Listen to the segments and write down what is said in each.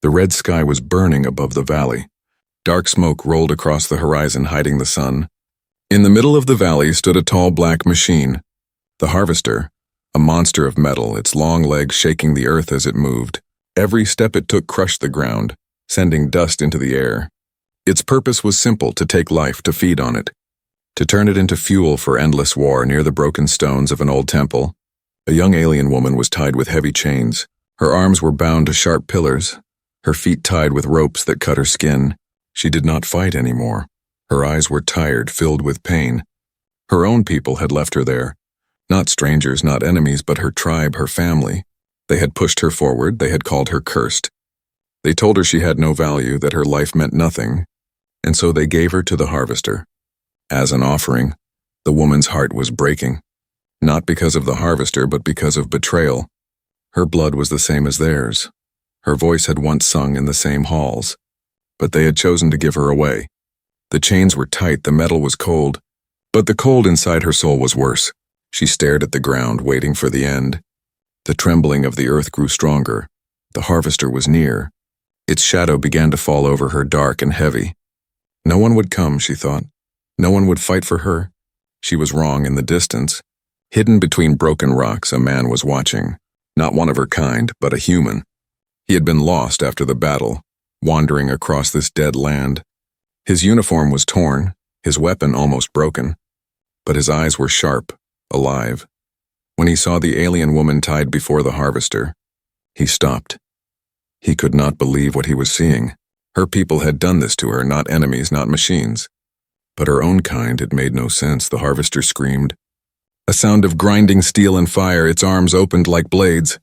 The red sky was burning above the valley. Dark smoke rolled across the horizon, hiding the sun. In the middle of the valley stood a tall black machine. The harvester, a monster of metal, its long legs shaking the earth as it moved. Every step it took crushed the ground, sending dust into the air. Its purpose was simple: to take life, to feed on it, to turn it into fuel for endless war. Near the broken stones of an old temple, a young alien woman was tied with heavy chains. Her arms were bound to sharp pillars, her feet tied with ropes that cut her skin. She did not fight anymore. Her eyes were tired, filled with pain. Her own people had left her there. Not strangers, not enemies, but her tribe, her family. They had pushed her forward, they had called her cursed. They told her she had no value, that her life meant nothing, and so they gave her to the harvester. As an offering, the woman's heart was breaking. Not because of the harvester, but because of betrayal. Her blood was the same as theirs. Her voice had once sung in the same halls, but they had chosen to give her away. The chains were tight, the metal was cold, but the cold inside her soul was worse. She stared at the ground, waiting for the end. The trembling of the earth grew stronger. The harvester was near. Its shadow began to fall over her, dark and heavy. No one would come, she thought. No one would fight for her. She was wrong. In the distance, hidden between broken rocks, a man was watching. Not one of her kind, but a human. He had been lost after the battle, wandering across this dead land. His uniform was torn, his weapon almost broken, but his eyes were sharp, alive. When he saw the alien woman tied before the harvester, he stopped. He could not believe what he was seeing. Her people had done this to her, not enemies, not machines. But her own kind, it made no sense. The harvester screamed. A sound of grinding steel and fire, its arms opened like blades,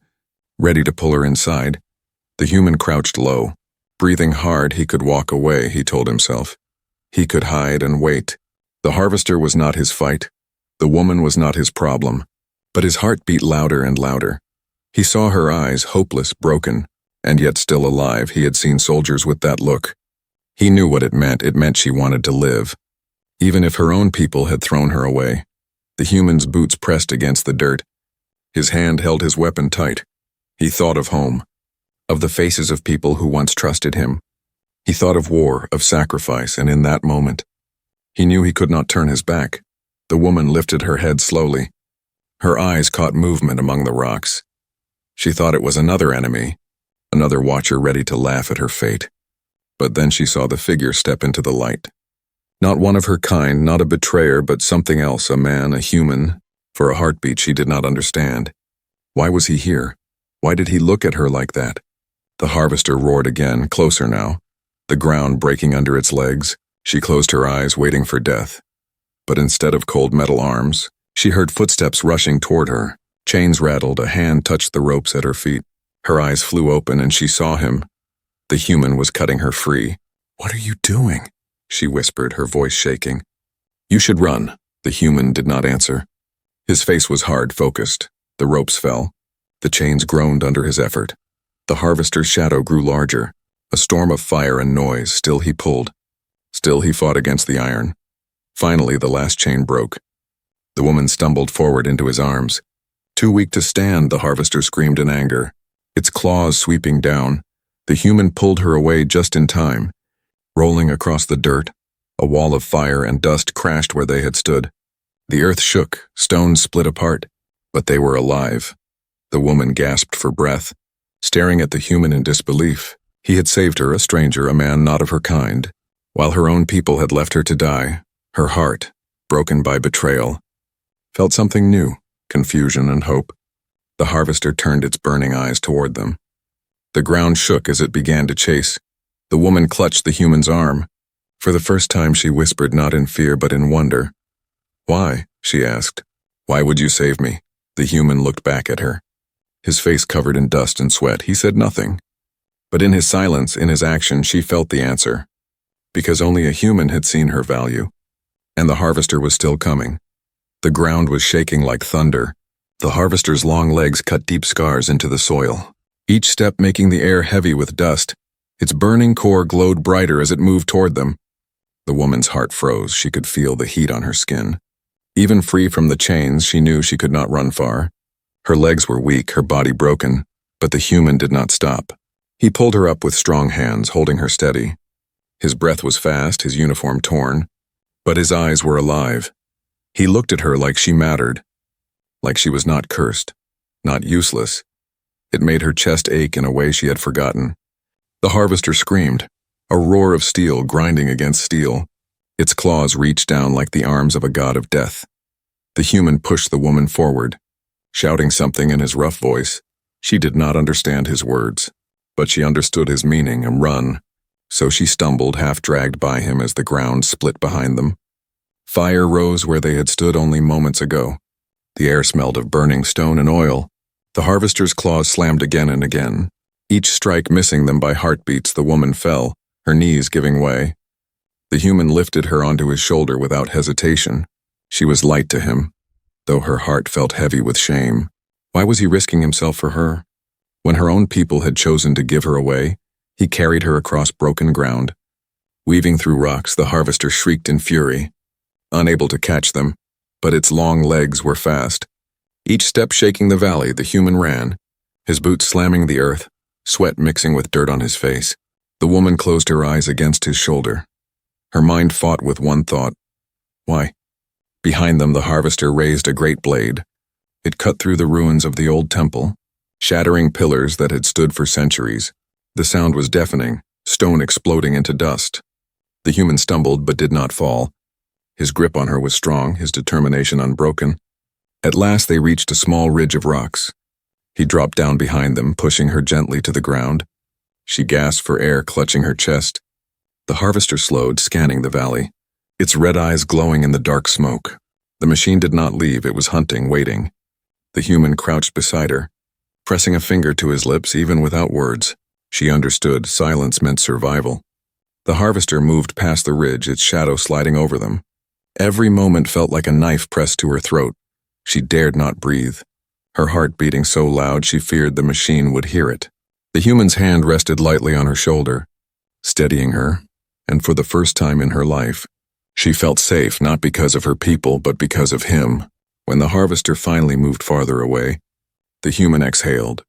ready to pull her inside. The human crouched low. Breathing hard, he could walk away, he told himself. He could hide and wait. The harvester was not his fight. The woman was not his problem. But his heart beat louder and louder. He saw her eyes, hopeless, broken, and yet still alive. He had seen soldiers with that look. He knew what it meant. It meant she wanted to live. Even if her own people had thrown her away. The human's boots pressed against the dirt. His hand held his weapon tight. He thought of home, of the faces of people who once trusted him. He thought of war, of sacrifice, and in that moment, he knew he could not turn his back. The woman lifted her head slowly. Her eyes caught movement among the rocks. She thought it was another enemy, another watcher ready to laugh at her fate. But then she saw the figure step into the light. Not one of her kind, not a betrayer, but something else, a man, a human. For a heartbeat she did not understand. Why was he here? Why did he look at her like that? The harvester roared again, closer now. The ground breaking under its legs. She closed her eyes, waiting for death. But instead of cold metal arms, she heard footsteps rushing toward her. Chains rattled, a hand touched the ropes at her feet. Her eyes flew open and she saw him. The human was cutting her free. "What are you doing?" she whispered, her voice shaking. "You should run." The human did not answer. His face was hard, focused. The ropes fell. The chains groaned under his effort. The harvester's shadow grew larger. A storm of fire and noise. Still he pulled. Still he fought against the iron. Finally, the last chain broke. The woman stumbled forward into his arms. Too weak to stand, the harvester screamed in anger. Its claws sweeping down. The human pulled her away just in time. Rolling across the dirt, a wall of fire and dust crashed where they had stood. The earth shook, stones split apart, but they were alive. The woman gasped for breath, staring at the human in disbelief. He had saved her, a stranger, a man not of her kind, while her own people had left her to die. Her heart, broken by betrayal, felt something new, confusion and hope. The harvester turned its burning eyes toward them. The ground shook as it began to chase. The woman clutched the human's arm. For the first time she whispered, not in fear but in wonder. "Why?" she asked. "Why would you save me?" The human looked back at her. His face covered in dust and sweat. He said nothing. But in his silence, in his action, she felt the answer. Because only a human had seen her value. And the harvester was still coming. The ground was shaking like thunder. The harvester's long legs cut deep scars into the soil, each step making the air heavy with dust. Its burning core glowed brighter as it moved toward them. The woman's heart froze. She could feel the heat on her skin. Even free from the chains, she knew she could not run far. Her legs were weak, her body broken, but the human did not stop. He pulled her up with strong hands, holding her steady. His breath was fast, his uniform torn, but his eyes were alive. He looked at her like she mattered, like she was not cursed, not useless. It made her chest ache in a way she had forgotten. The harvester screamed, a roar of steel grinding against steel. Its claws reached down like the arms of a god of death. The human pushed the woman forward, shouting something in his rough voice. She did not understand his words, but she understood his meaning and run. So she stumbled, half dragged by him as the ground split behind them. Fire rose where they had stood only moments ago. The air smelled of burning stone and oil. The harvester's claws slammed again and again. Each strike missing them by heartbeats, the woman fell, her knees giving way. The human lifted her onto his shoulder without hesitation. She was light to him, though her heart felt heavy with shame. Why was he risking himself for her? When her own people had chosen to give her away, he carried her across broken ground. Weaving through rocks, the harvester shrieked in fury, unable to catch them, but its long legs were fast. Each step shaking the valley, the human ran, his boots slamming the earth, sweat mixing with dirt on his face. The woman closed her eyes against his shoulder. Her mind fought with one thought. Why? Behind them, the harvester raised a great blade. It cut through the ruins of the old temple, shattering pillars that had stood for centuries. The sound was deafening, stone exploding into dust. The human stumbled but did not fall. His grip on her was strong, his determination unbroken. At last they reached a small ridge of rocks. He dropped down behind them, pushing her gently to the ground. She gasped for air, clutching her chest. The harvester slowed, scanning the valley, its red eyes glowing in the dark smoke. The machine did not leave, it was hunting, waiting. The human crouched beside her, pressing a finger to his lips even without words. She understood, silence meant survival. The harvester moved past the ridge, its shadow sliding over them. Every moment felt like a knife pressed to her throat. She dared not breathe, her heart beating so loud she feared the machine would hear it. The human's hand rested lightly on her shoulder, steadying her, and for the first time in her life, she felt safe not because of her people but because of him. When the harvester finally moved farther away, the human exhaled.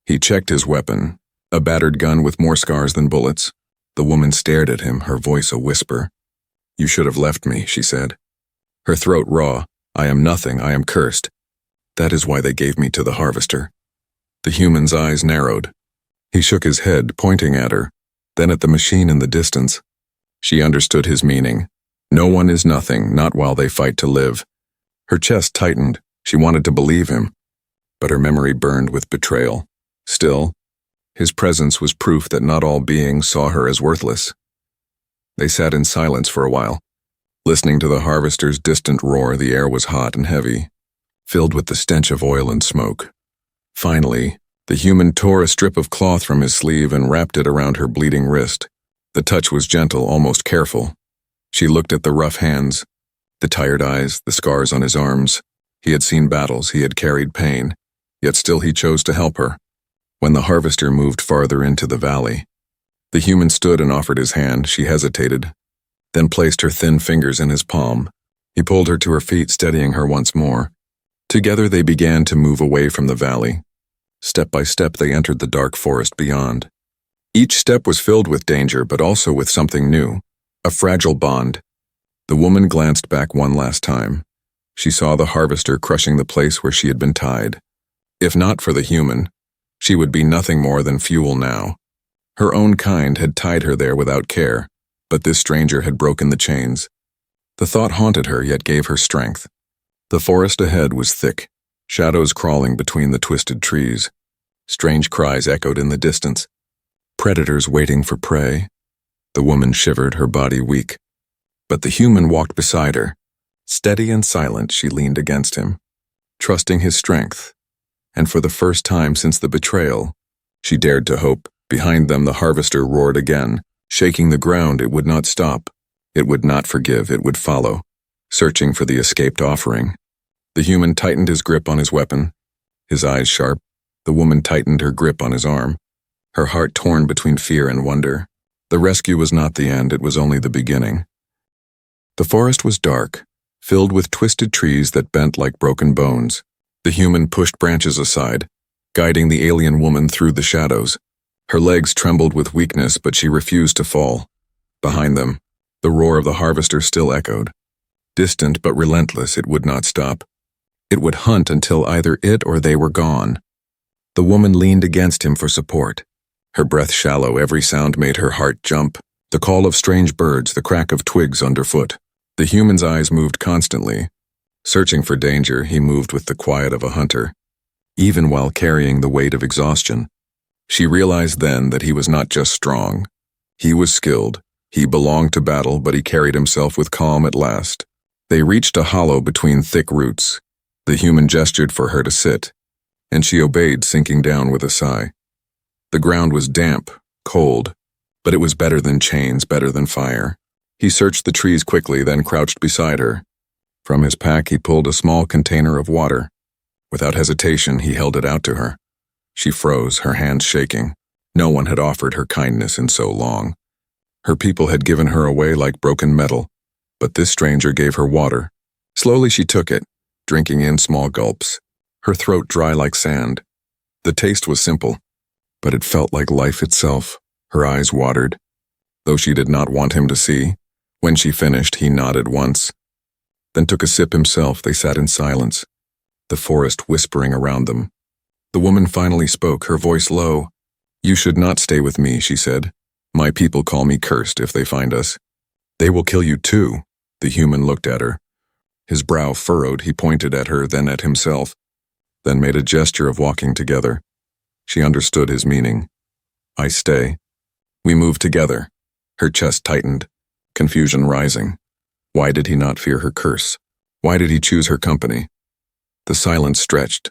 He checked his weapon, a battered gun with more scars than bullets. The woman stared at him, her voice a whisper. "You should have left me," she said. Her throat raw. "I am nothing, I am cursed. That is why they gave me to the harvester." The human's eyes narrowed. He shook his head, pointing at her, then at the machine in the distance. She understood his meaning. No one is nothing, not while they fight to live. Her chest tightened. She wanted to believe him, but her memory burned with betrayal. Still, his presence was proof that not all beings saw her as worthless. They sat in silence for a while, listening to the harvester's distant roar. The air was hot and heavy, filled with the stench of oil and smoke. Finally, the human tore a strip of cloth from his sleeve and wrapped it around her bleeding wrist. The touch was gentle, almost careful. She looked at the rough hands, the tired eyes, the scars on his arms. He had seen battles, he had carried pain, yet still he chose to help her. When the harvester moved farther into the valley, the human stood and offered his hand. She hesitated, then placed her thin fingers in his palm. He pulled her to her feet, steadying her once more. Together they began to move away from the valley. Step by step they entered the dark forest beyond. Each step was filled with danger, but also with something new, a fragile bond. The woman glanced back one last time. She saw the harvester crushing the place where she had been tied. If not for the human, she would be nothing more than fuel now. Her own kind had tied her there without care, but this stranger had broken the chains. The thought haunted her, yet gave her strength. The forest ahead was thick, shadows crawling between the twisted trees. Strange cries echoed in the distance. Predators waiting for prey. The woman shivered, her body weak. But the human walked beside her. Steady and silent, she leaned against him, trusting his strength. And for the first time since the betrayal, she dared to hope. Behind them, the harvester roared again, shaking the ground. It would not stop. It would not forgive. It would follow, searching for the escaped offering. The human tightened his grip on his weapon, his eyes sharp. The woman tightened her grip on his arm, her heart torn between fear and wonder. The rescue was not the end, it was only the beginning. The forest was dark, filled with twisted trees that bent like broken bones. The human pushed branches aside, guiding the alien woman through the shadows. Her legs trembled with weakness, but she refused to fall. Behind them, the roar of the harvester still echoed. Distant but relentless, it would not stop. It would hunt until either it or they were gone. The woman leaned against him for support. Her breath shallow, every sound made her heart jump. The call of strange birds, the crack of twigs underfoot. The human's eyes moved constantly. Searching for danger, he moved with the quiet of a hunter, even while carrying the weight of exhaustion. She realized then that he was not just strong. He was skilled. He belonged to battle, but he carried himself with calm at last. They reached a hollow between thick roots. The human gestured for her to sit, and she obeyed, sinking down with a sigh. The ground was damp, cold, but it was better than chains, better than fire. He searched the trees quickly, then crouched beside her. From his pack he pulled a small container of water. Without hesitation, he held it out to her. She froze, her hands shaking. No one had offered her kindness in so long. Her people had given her away like broken metal, but this stranger gave her water. Slowly she took it, drinking in small gulps, her throat dry like sand. The taste was simple, but it felt like life itself. Her eyes watered, though she did not want him to see. When she finished, he nodded once, then took a sip himself. They sat in silence, the forest whispering around them. The woman finally spoke, her voice low. "You should not stay with me," she said. "My people call me cursed if they find us." "They will kill you too." The human looked at her. His brow furrowed, he pointed at her, then at himself, then made a gesture of walking together. She understood his meaning. "I stay." We moved together. Her chest tightened, confusion rising. Why did he not fear her curse? Why did he choose her company? The silence stretched,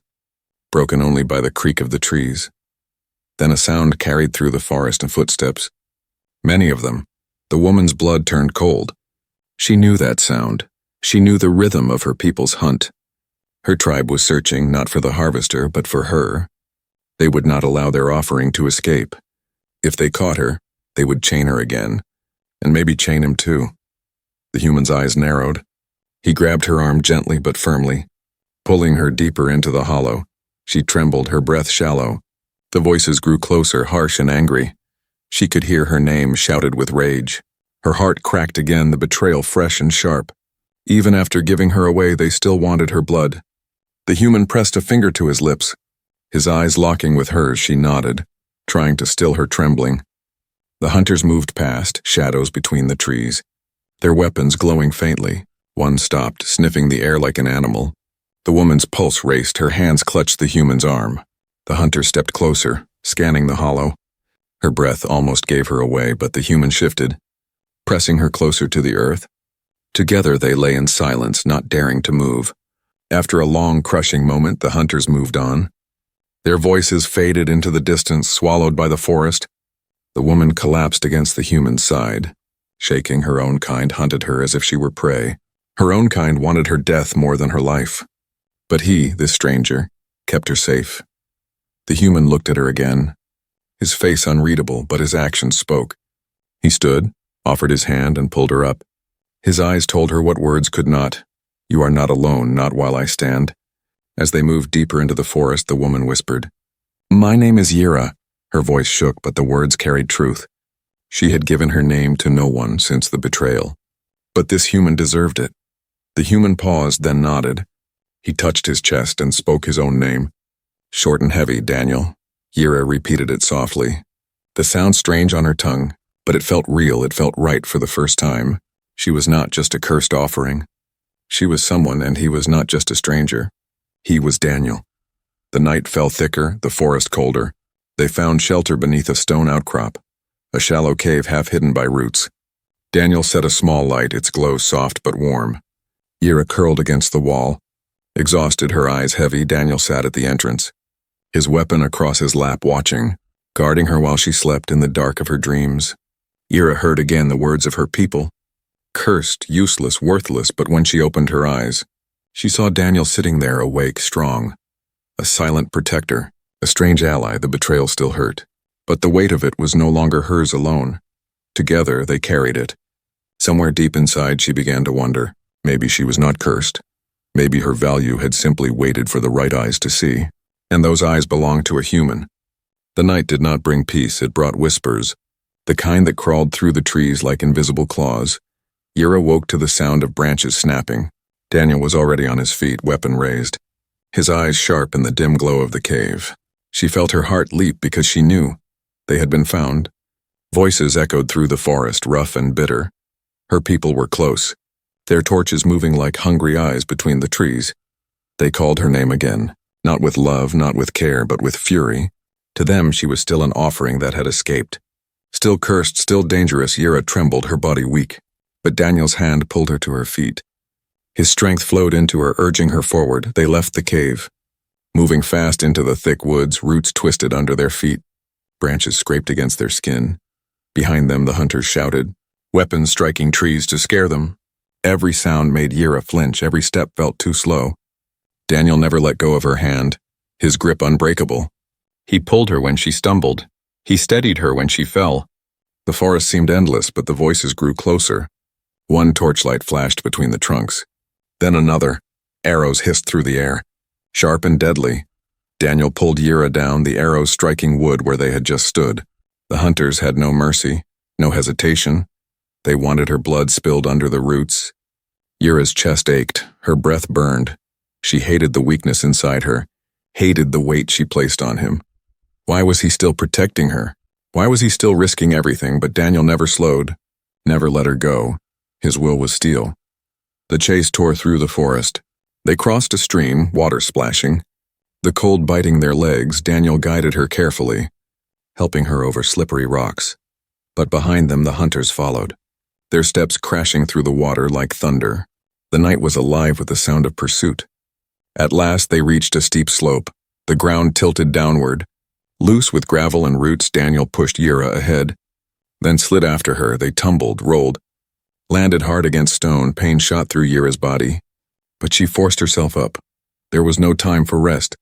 broken only by the creak of the trees. Then a sound carried through the forest, and footsteps. Many of them. The woman's blood turned cold. She knew that sound. She knew the rhythm of her people's hunt. Her tribe was searching not for the harvester, but for her. They would not allow their offering to escape. If they caught her, they would chain her again, and maybe chain him too. The human's eyes narrowed. He grabbed her arm gently but firmly, pulling her deeper into the hollow. She trembled, her breath shallow. The voices grew closer, harsh and angry. She could hear her name shouted with rage. Her heart cracked again, the betrayal fresh and sharp. Even after giving her away, they still wanted her blood. The human pressed a finger to his lips. His eyes locking with hers, she nodded, trying to still her trembling. The hunters moved past, shadows between the trees, their weapons glowing faintly. One stopped, sniffing the air like an animal. The woman's pulse raced, her hands clutched the human's arm. The hunter stepped closer, scanning the hollow. Her breath almost gave her away, but the human shifted, pressing her closer to the earth. Together they lay in silence, not daring to move. After a long, crushing moment, the hunters moved on. Their voices faded into the distance, swallowed by the forest. The woman collapsed against the human's side. Shaking, her own kind hunted her as if she were prey. Her own kind wanted her death more than her life. But he, this stranger, kept her safe. The human looked at her again, his face unreadable, but his actions spoke. He stood, offered his hand, and pulled her up. His eyes told her what words could not. "You are not alone, not while I stand." As they moved deeper into the forest, the woman whispered, "My name is Yira." Her voice shook, but the words carried truth. She had given her name to no one since the betrayal. But this human deserved it. The human paused, then nodded. He touched his chest and spoke his own name. Short and heavy, Daniel. Yira repeated it softly. The sound strange on her tongue, but it felt real, it felt right for the first time. She was not just a cursed offering. She was someone, and he was not just a stranger. He was Daniel. The night fell thicker, the forest colder. They found shelter beneath a stone outcrop, a shallow cave half hidden by roots. Daniel set a small light, its glow soft but warm. Yira curled against the wall. Exhausted, her eyes heavy, Daniel sat at the entrance, his weapon across his lap, watching, guarding her while she slept in the dark of her dreams. Yira heard again the words of her people. Cursed, useless, worthless, but when she opened her eyes, she saw Daniel sitting there, awake, strong. A silent protector, a strange ally. The betrayal still hurt, but the weight of it was no longer hers alone. Together they carried it. Somewhere deep inside she began to wonder, maybe she was not cursed. Maybe her value had simply waited for the right eyes to see, and those eyes belonged to a human. The night did not bring peace, it brought whispers, the kind that crawled through the trees like invisible claws. Yura woke to the sound of branches snapping. Daniel was already on his feet, weapon raised, his eyes sharp in the dim glow of the cave. She felt her heart leap because she knew they had been found. Voices echoed through the forest, rough and bitter. Her people were close, their torches moving like hungry eyes between the trees. They called her name again, not with love, not with care, but with fury. To them she was still an offering that had escaped. Still cursed, still dangerous, Yura trembled, her body weak. But Daniel's hand pulled her to her feet. His strength flowed into her, urging her forward. They left the cave, moving fast into the thick woods, roots twisted under their feet. Branches scraped against their skin. Behind them the hunters shouted, weapons striking trees to scare them. Every sound made Yura flinch, every step felt too slow. Daniel never let go of her hand, his grip unbreakable. He pulled her when she stumbled. He steadied her when she fell. The forest seemed endless, but the voices grew closer. One torchlight flashed between the trunks. Then another. Arrows hissed through the air, sharp and deadly. Daniel pulled Yura down, the arrows striking wood where they had just stood. The hunters had no mercy, no hesitation. They wanted her blood spilled under the roots. Yura's chest ached, her breath burned. She hated the weakness inside her, hated the weight she placed on him. Why was he still protecting her? Why was he still risking everything? But Daniel never slowed, never let her go. His will was steel. The chase tore through the forest. They crossed a stream, water splashing. The cold biting their legs, Daniel guided her carefully, helping her over slippery rocks. But behind them the hunters followed, their steps crashing through the water like thunder. The night was alive with the sound of pursuit. At last they reached a steep slope, the ground tilted downward. Loose with gravel and roots, Daniel pushed Yura ahead, then slid after her. They tumbled, rolled, landed hard against stone. Pain shot through Yura's body, but she forced herself up. There was no time for rest.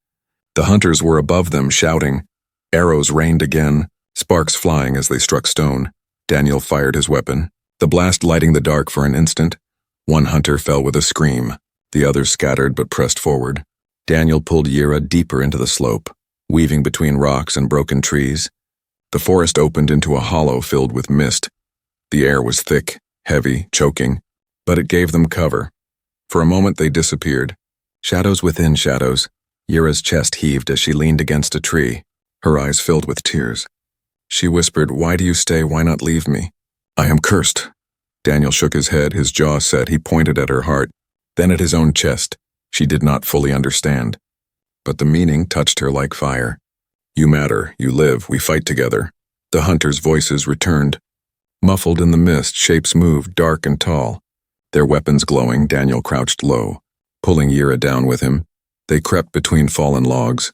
The hunters were above them, shouting. Arrows rained again, sparks flying as they struck stone. Daniel fired his weapon, the blast lighting the dark for an instant. One hunter fell with a scream. The others scattered but pressed forward. Daniel pulled Yura deeper into the slope, weaving between rocks and broken trees. The forest opened into a hollow filled with mist. The air was thick, heavy, choking, but it gave them cover. For a moment they disappeared. Shadows within shadows. Yura's chest heaved as she leaned against a tree, her eyes filled with tears. She whispered, "Why do you stay? Why not leave me?" "I am cursed." Daniel shook his head, his jaw set. He pointed at her heart, then at his own chest. She did not fully understand, but the meaning touched her like fire. "You matter, you live, we fight together." The hunters' voices returned. Muffled in the mist, shapes moved, dark and tall. Their weapons glowing, Daniel crouched low, pulling Yura down with him. They crept between fallen logs,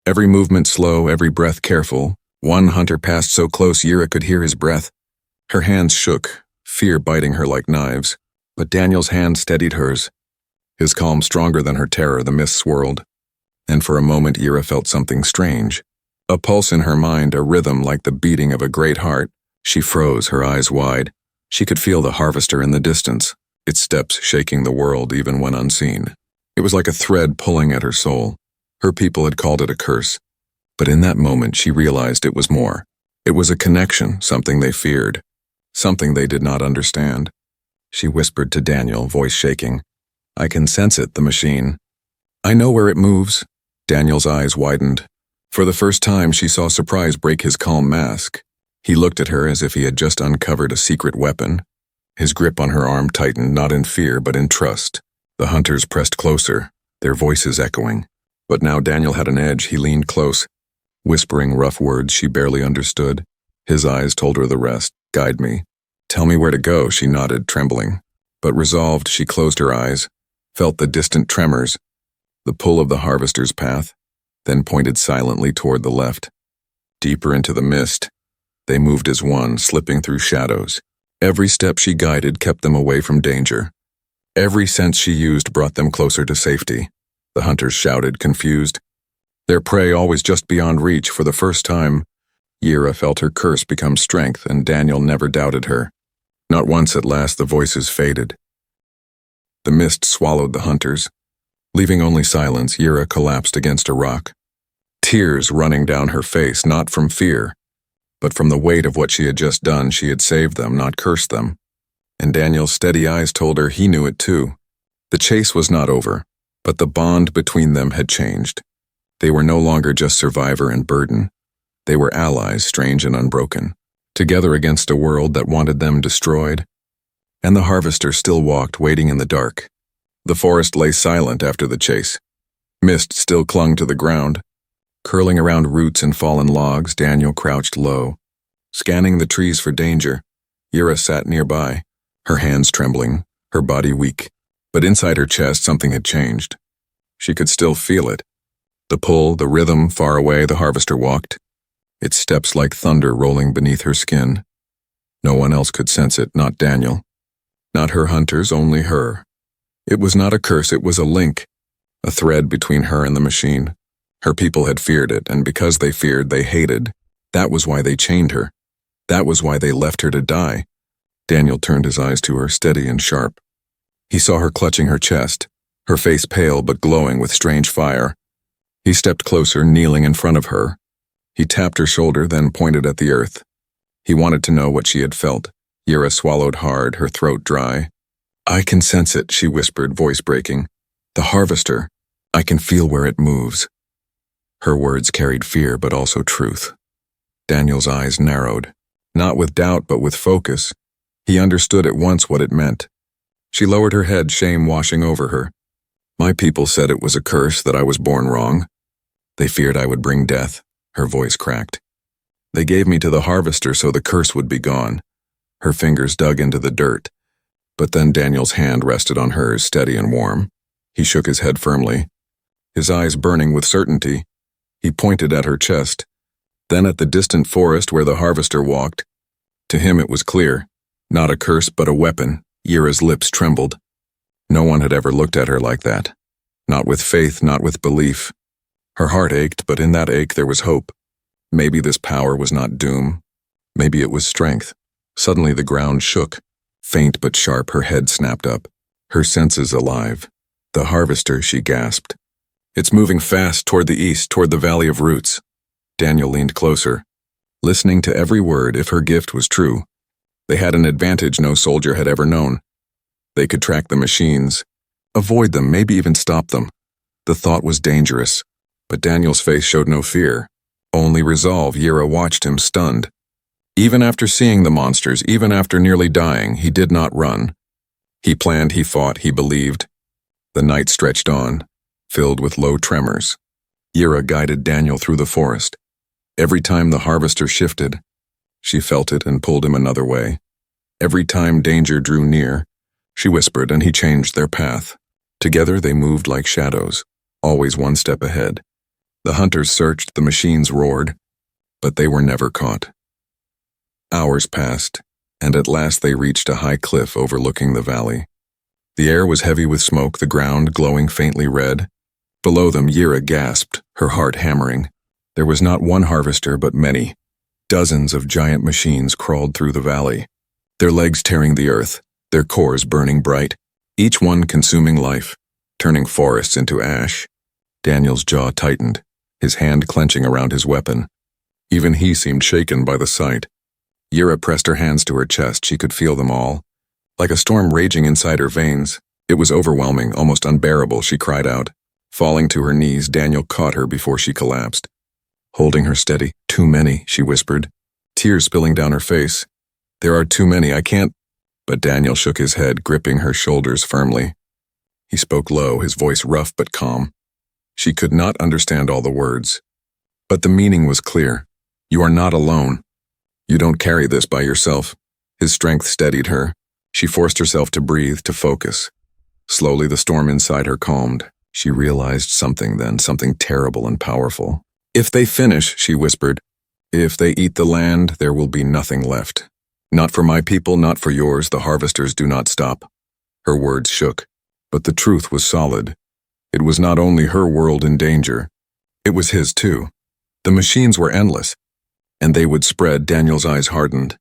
every movement slow, every breath careful. One hunter passed so close Yura could hear his breath. Her hands shook, fear biting her like knives, but Daniel's hand steadied hers. His calm stronger than her terror, the mist swirled. And for a moment Yura felt something strange. A pulse in her mind, a rhythm like the beating of a great heart. She froze, her eyes wide. She could feel the harvester in the distance, its steps shaking the world even when unseen. It was like a thread pulling at her soul. Her people had called it a curse. But in that moment she realized it was more. It was a connection, something they feared, something they did not understand. She whispered to Daniel, voice shaking, "I can sense it, the machine. I know where it moves." Daniel's eyes widened. For the first time she saw surprise break his calm mask. He looked at her as if he had just uncovered a secret weapon. His grip on her arm tightened, not in fear but in trust. The hunters pressed closer, their voices echoing. But now Daniel had an edge. He leaned close, whispering rough words she barely understood. His eyes told her the rest. "Guide me. Tell me where to go," she nodded, trembling. But resolved, she closed her eyes, felt the distant tremors, the pull of the harvester's path, then pointed silently toward the left. Deeper into the mist, they moved as one, slipping through shadows. Every step she guided kept them away from danger. Every sense she used brought them closer to safety. The hunters shouted, confused, their prey always just beyond reach. For the first time, Yura felt her curse become strength, and Daniel never doubted her. Not once at last the voices faded. The mist swallowed the hunters. Leaving only silence, Yura collapsed against a rock. tears running down her face, not from fear, but from the weight of what she had just done. She had saved them, not cursed them. And Daniel's steady eyes told her he knew it too. The chase was not over, but the bond between them had changed. They were no longer just survivor and burden. They were allies, strange and unbroken, together against a world that wanted them destroyed. And the harvester still walked, waiting in the dark. The forest lay silent after the chase. Mist still clung to the ground. Curling around roots and fallen logs, Daniel crouched low, scanning the trees for danger. Yura sat nearby, her hands trembling, her body weak. But inside her chest, something had changed. She could still feel it. The pull, the rhythm. Far away, the harvester walked, its steps like thunder rolling beneath her skin. No one else could sense it, not Daniel. Not her hunters, only her. It was not a curse, it was a link, a thread between her and the machine. Her people had feared it, and because they feared, they hated. That was why they chained her. That was why they left her to die. Daniel turned his eyes to her, steady and sharp. He saw her clutching her chest, her face pale but glowing with strange fire. He stepped closer, kneeling in front of her. He tapped her shoulder, then pointed at the earth. He wanted to know what she had felt. Yura swallowed hard, her throat dry. "I can sense it," she whispered, voice breaking. "The harvester. I can feel where it moves." Her words carried fear, but also truth. Daniel's eyes narrowed, not with doubt, but with focus. He understood at once what it meant. She lowered her head, shame washing over her. "My people said it was a curse, that I was born wrong. They feared I would bring death." Her voice cracked. "They gave me to the harvester so the curse would be gone." Her fingers dug into the dirt. But then Daniel's hand rested on hers, steady and warm. He shook his head firmly, his eyes burning with certainty. He pointed at her chest, then at the distant forest where the harvester walked. To him it was clear. Not a curse, but a weapon. Yura's lips trembled. No one had ever looked at her like that. Not with faith, not with belief. Her heart ached, but in that ache there was hope. Maybe this power was not doom. Maybe it was strength. Suddenly the ground shook. Faint but sharp, her head snapped up, her senses alive. "The harvester," she gasped. "It's moving fast toward the east, toward the Valley of Roots." Daniel leaned closer, listening to every word. If her gift was true, they had an advantage no soldier had ever known. They could track the machines, avoid them, maybe even stop them. The thought was dangerous, but Daniel's face showed no fear, only resolve. Yura watched him, stunned. Even after seeing the monsters, even after nearly dying, he did not run. He planned, he fought, he believed. The night stretched on, filled with low tremors. Yura guided Daniel through the forest. Every time the harvester shifted, she felt it and pulled him another way. Every time danger drew near, she whispered and he changed their path. Together they moved like shadows, always one step ahead. The hunters searched, the machines roared, but they were never caught. Hours passed, and at last they reached a high cliff overlooking the valley. The air was heavy with smoke, the ground glowing faintly red. Below them, Yura gasped, her heart hammering. There was not one harvester, but many. Dozens of giant machines crawled through the valley, their legs tearing the earth, their cores burning bright, each one consuming life, turning forests into ash. Daniel's jaw tightened, his hand clenching around his weapon. Even he seemed shaken by the sight. Yura pressed her hands to her chest. She could feel them all, like a storm raging inside her veins. It was overwhelming, almost unbearable. She cried out. Falling to her knees, Daniel caught her before she collapsed. Holding her steady. "Too many," she whispered, tears spilling down her face. "There are too many, I can't." But Daniel shook his head, gripping her shoulders firmly. He spoke low, his voice rough but calm. She could not understand all the words, but the meaning was clear. "You are not alone. You don't carry this by yourself." His strength steadied her. She forced herself to breathe, to focus. Slowly the storm inside her calmed. She realized something then, something terrible and powerful. "If they finish," she whispered, "if they eat the land, there will be nothing left. Not for my people, not for yours. The harvesters do not stop." Her words shook, but the truth was solid. It was not only her world in danger, it was his too. The machines were endless, and they would spread. Daniel's eyes hardened.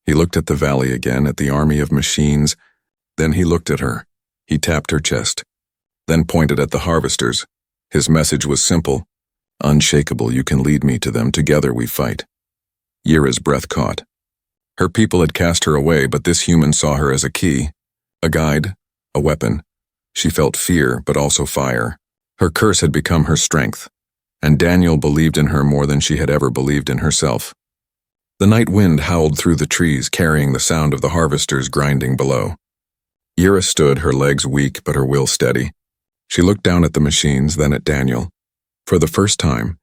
He looked at the valley again, at the army of machines. Then he looked at her. He tapped her chest, then pointed at the harvesters. His message was simple. Unshakable, you can lead me to them. Together we fight. Yira's breath caught. Her people had cast her away, but this human saw her as a key, a guide, a weapon. She felt fear, but also fire. Her curse had become her strength, and Daniel believed in her more than she had ever believed in herself. The night wind howled through the trees, carrying the sound of the harvesters grinding below. Yira stood, her legs weak but her will steady. She looked down at the machines, then at Daniel. For the first time,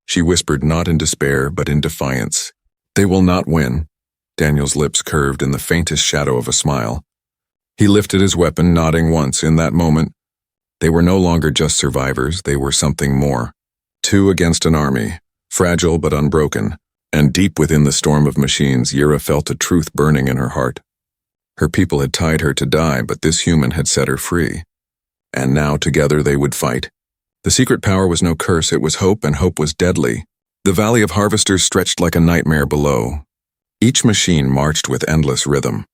she whispered not in despair but in defiance. They will not win. Daniel's lips curved in the faintest shadow of a smile. He lifted his weapon, nodding once. In that moment, they were no longer just survivors, they were something more. Two against an army, fragile but unbroken, and deep within the storm of machines, Yira felt a truth burning in her heart. Her people had tied her to die, but this human had set her free. And now together they would fight. The secret power was no curse, it was hope, and hope was deadly. The Valley of Harvesters stretched like a nightmare below. Each machine marched with endless rhythm,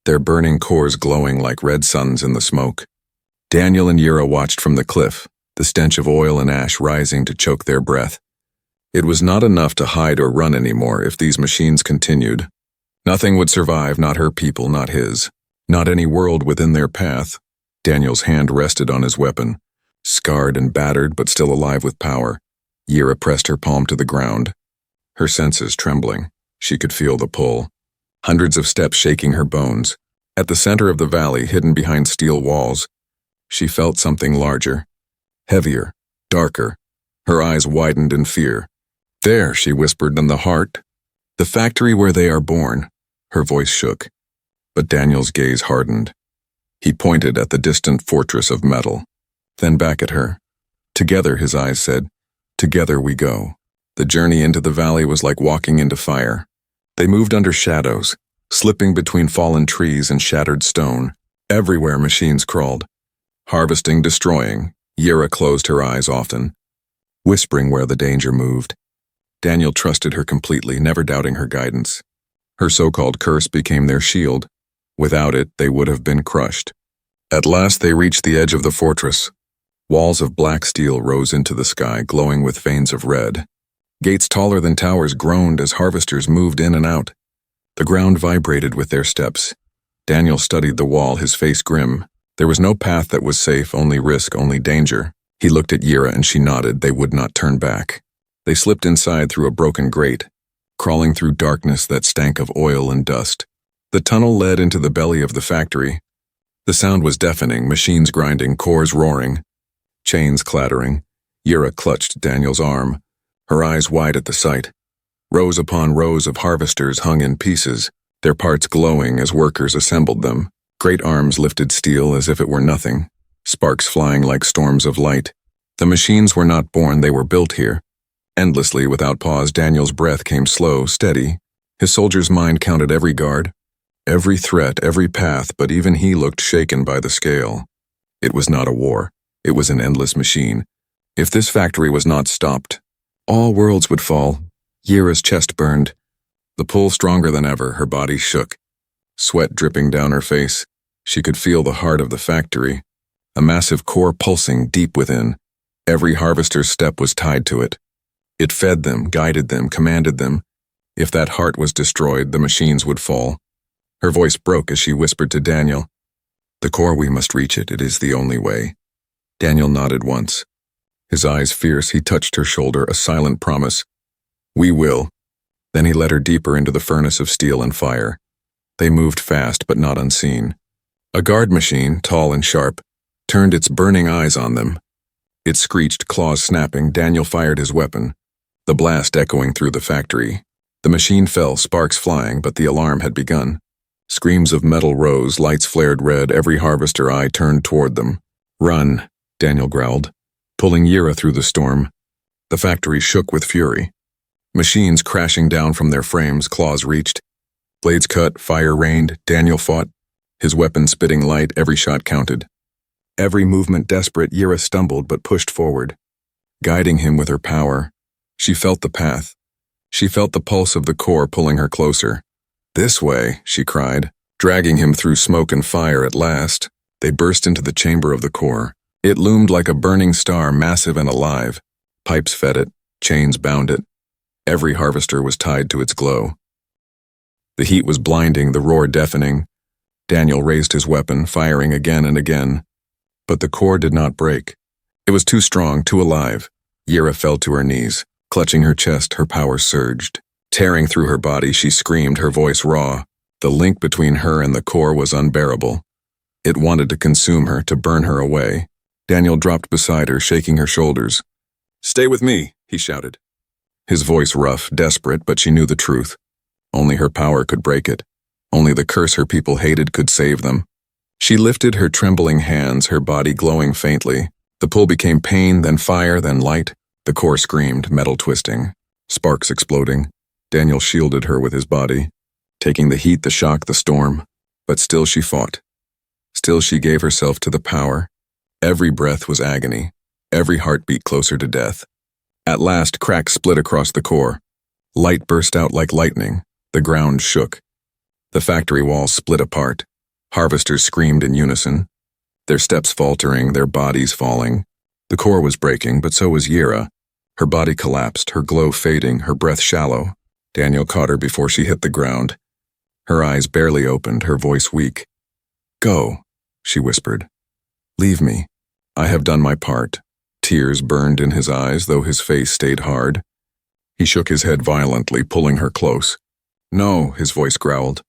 their burning cores glowing like red suns in the smoke. Daniel and Yira watched from the cliff, the stench of oil and ash rising to choke their breath. It was not enough to hide or run anymore if these machines continued. Nothing would survive, not her people, not his, not any world within their path. Daniel's hand rested on his weapon, scarred and battered but still alive with power. Yira pressed her palm to the ground, her senses trembling. She could feel the pull, hundreds of steps shaking her bones. At the center of the valley, hidden behind steel walls, she felt something larger, heavier, darker. Her eyes widened in fear. There, she whispered, in the heart, the factory where they are born. Her voice shook, but Daniel's gaze hardened. He pointed at the distant fortress of metal, then back at her. Together, his eyes said, together we go. The journey into the valley was like walking into fire. They moved under shadows, slipping between fallen trees and shattered stone. Everywhere machines crawled, harvesting, destroying. Yira closed her eyes often, whispering where the danger moved. Daniel trusted her completely, never doubting her guidance. Her so-called curse became their shield. Without it, they would have been crushed. At last they reached the edge of the fortress. Walls of black steel rose into the sky, glowing with veins of red. Gates taller than towers groaned as harvesters moved in and out. The ground vibrated with their steps. Daniel studied the wall, his face grim. There was no path that was safe, only risk, only danger. He looked at Yira and she nodded. They would not turn back. They slipped inside through a broken grate, crawling through darkness that stank of oil and dust. The tunnel led into the belly of the factory. The sound was deafening, machines grinding, cores roaring, chains clattering. Yira clutched Daniel's arm, her eyes wide at the sight. Rows upon rows of harvesters hung in pieces, their parts glowing as workers assembled them. Great arms lifted steel as if it were nothing, sparks flying like storms of light. The machines were not born, they were built here. Endlessly, without pause, Daniel's breath came slow, steady. His soldier's mind counted every guard, every threat, every path, but even he looked shaken by the scale. It was not a war. It was an endless machine. If this factory was not stopped, all worlds would fall. Yira's chest burned. The pull stronger than ever, her body shook. Sweat dripping down her face. She could feel the heart of the factory, a massive core pulsing deep within. Every harvester's step was tied to it. It fed them, guided them, commanded them. If that heart was destroyed, the machines would fall. Her voice broke as she whispered to Daniel, "The core, we must reach it. It is the only way." Daniel nodded once. His eyes fierce, he touched her shoulder, a silent promise. "We will." Then he led her deeper into the furnace of steel and fire. They moved fast, but not unseen. A guard machine, tall and sharp, turned its burning eyes on them. It screeched, claws snapping. Daniel fired his weapon, the blast echoing through the factory. The machine fell, sparks flying, but the alarm had begun. Screams of metal rose, lights flared red, every harvester eye turned toward them. "Run," Daniel growled, pulling Yira through the storm. The factory shook with fury. Machines crashing down from their frames, claws reached. Blades cut, fire rained. Daniel fought, his weapon spitting light, every shot counted. Every movement desperate, Yira stumbled but pushed forward, guiding him with her power. She felt the path. She felt the pulse of the core pulling her closer. "This way," she cried, dragging him through smoke and fire. At last, they burst into the chamber of the core. It loomed like a burning star, massive and alive. Pipes fed it, Chains bound it. Every harvester was tied to its glow. The heat was blinding, the roar deafening. Daniel raised his weapon, firing again and again. But the core did not break. It was too strong, too alive. Yira fell to her knees. Clutching her chest, her power surged. Tearing through her body, she screamed, her voice raw. The link between her and the core was unbearable. It wanted to consume her, to burn her away. Daniel dropped beside her, shaking her shoulders. "Stay with me," he shouted. His voice rough, desperate, but she knew the truth. Only her power could break it. Only the curse her people hated could save them. She lifted her trembling hands, her body glowing faintly. The pull became pain, then fire, then light. The core screamed, metal twisting, sparks exploding. Daniel shielded her with his body, taking the heat, the shock, the storm. But still she fought. Still she gave herself to the power. Every breath was agony, every heartbeat closer to death. At last, cracks split across the core. Light burst out like lightning. The ground shook. The factory walls split apart. Harvesters screamed in unison, their steps faltering, their bodies falling. The core was breaking, but so was Yira. Her body collapsed, her glow fading, her breath shallow. Daniel caught her before she hit the ground. Her eyes barely opened, her voice weak. "Go," she whispered. "Leave me. I have done my part." Tears burned in his eyes, though his face stayed hard. He shook his head violently, pulling her close. "No," his voice growled.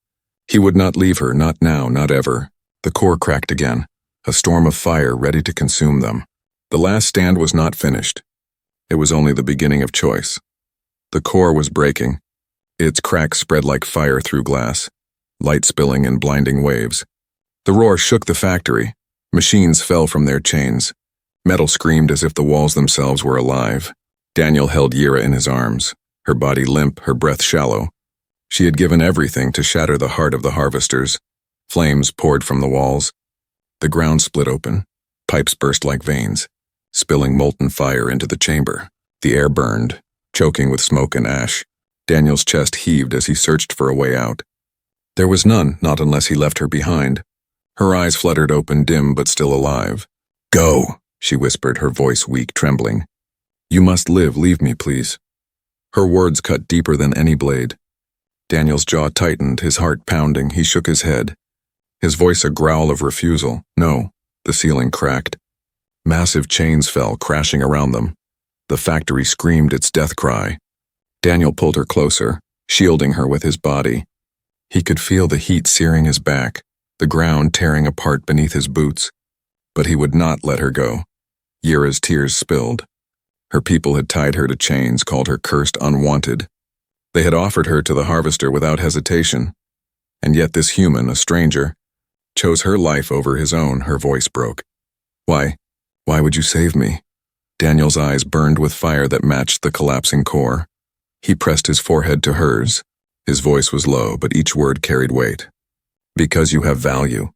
He would not leave her, not now, not ever. The core cracked again, a storm of fire ready to consume them. The last stand was not finished. It was only the beginning of choice. The core was breaking. Its cracks spread like fire through glass, light spilling in blinding waves. The roar shook the factory. Machines fell from their chains. Metal screamed as if the walls themselves were alive. Daniel held Yira in his arms, her body limp, her breath shallow. She had given everything to shatter the heart of the harvesters. Flames poured from the walls. The ground split open. Pipes burst like veins, spilling molten fire into the chamber. The air burned, choking with smoke and ash. Daniel's chest heaved as he searched for a way out. There was none, not unless he left her behind. Her eyes fluttered open, dim but still alive. "Go," she whispered, her voice weak, trembling. "You must live, leave me, please." Her words cut deeper than any blade. Daniel's jaw tightened, his heart pounding. He shook his head, his voice a growl of refusal. No. The ceiling cracked. Massive chains fell, crashing around them. The factory screamed its death cry. Daniel pulled her closer, shielding her with his body. He could feel the heat searing his back, the ground tearing apart beneath his boots. But he would not let her go. Yira's tears spilled. Her people had tied her to chains, called her cursed, unwanted. They had offered her to the harvester without hesitation. And yet this human, a stranger, chose her life over his own. Her voice broke. Why would you save me?" Daniel's eyes burned with fire that matched the collapsing core. He pressed his forehead to hers. His voice was low, but each word carried weight. "Because you have value."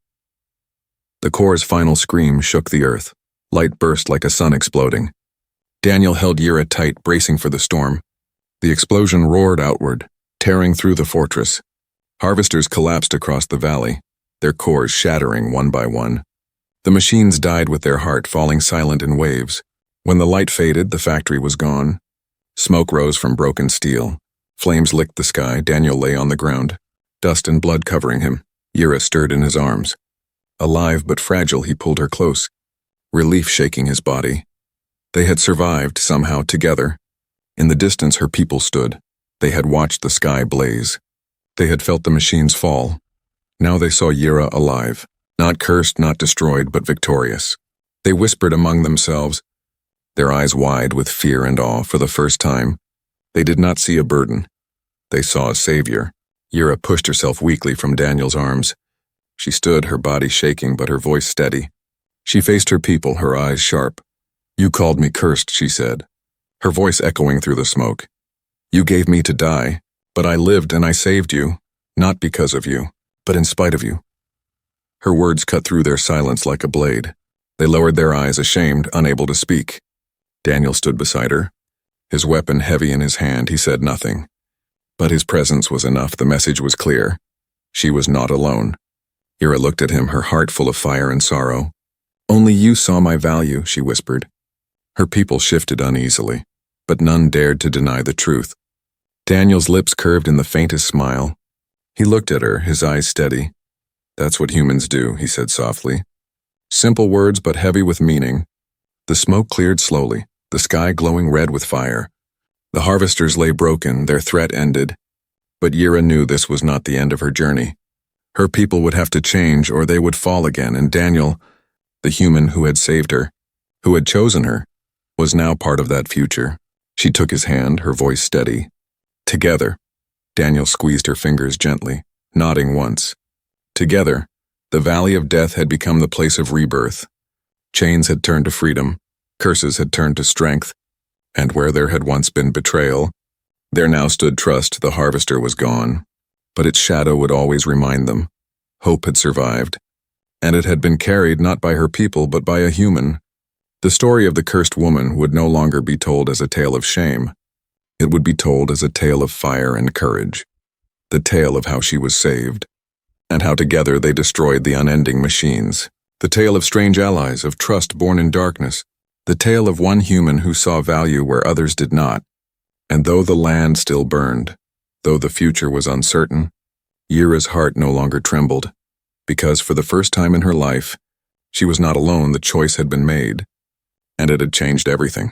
The core's final scream shook the earth. Light burst like a sun exploding. Daniel held Yira tight, bracing for the storm. The explosion roared outward, tearing through the fortress. Harvesters collapsed across the valley, their cores shattering one by one. The machines died with their heart, falling silent in waves. When the light faded, the factory was gone. Smoke rose from broken steel. Flames licked the sky. Daniel lay on the ground, dust and blood covering him. Yira stirred in his arms. Alive but fragile, he pulled her close, relief shaking his body. They had survived, somehow, together. In the distance, her people stood. They had watched the sky blaze. They had felt the machines fall. Now they saw Yira alive, not cursed, not destroyed, but victorious. They whispered among themselves, their eyes wide with fear and awe. For the first time, they did not see a burden. They saw a savior. Yira pushed herself weakly from Daniel's arms. She stood, her body shaking, but her voice steady. She faced her people, her eyes sharp. "You called me cursed," she said, her voice echoing through the smoke. "You gave me to die, but I lived and I saved you, not because of you, but in spite of you." Her words cut through their silence like a blade. They lowered their eyes, ashamed, unable to speak. Daniel stood beside her, his weapon heavy in his hand. He said nothing. But his presence was enough. The message was clear. She was not alone. Yira looked at him, her heart full of fire and sorrow. "Only you saw my value," she whispered. Her people shifted uneasily. but none dared to deny the truth. Daniel's lips curved in the faintest smile. He looked at her, his eyes steady. "That's what humans do," he said softly. Simple words, but heavy with meaning. The smoke cleared slowly, the sky glowing red with fire. The harvesters lay broken, their threat ended. But Yira knew this was not the end of her journey. Her people would have to change, or they would fall again, and Daniel, the human who had saved her, who had chosen her, was now part of that future. She took his hand, her voice steady. Together. Daniel squeezed her fingers gently, nodding once. Together, the Valley of Death had become the place of rebirth. Chains had turned to freedom, curses had turned to strength, and where there had once been betrayal, there now stood trust. The harvester was gone, but its shadow would always remind them. Hope had survived, and it had been carried not by her people but by a human. The story of the cursed woman would no longer be told as a tale of shame. It would be told as a tale of fire and courage. The tale of how she was saved, and how together they destroyed the unending machines. The tale of strange allies, of trust born in darkness. The tale of one human who saw value where others did not. And though the land still burned, though the future was uncertain, Yira's heart no longer trembled, because for the first time in her life, she was not alone. The choice had been made, and it had changed everything.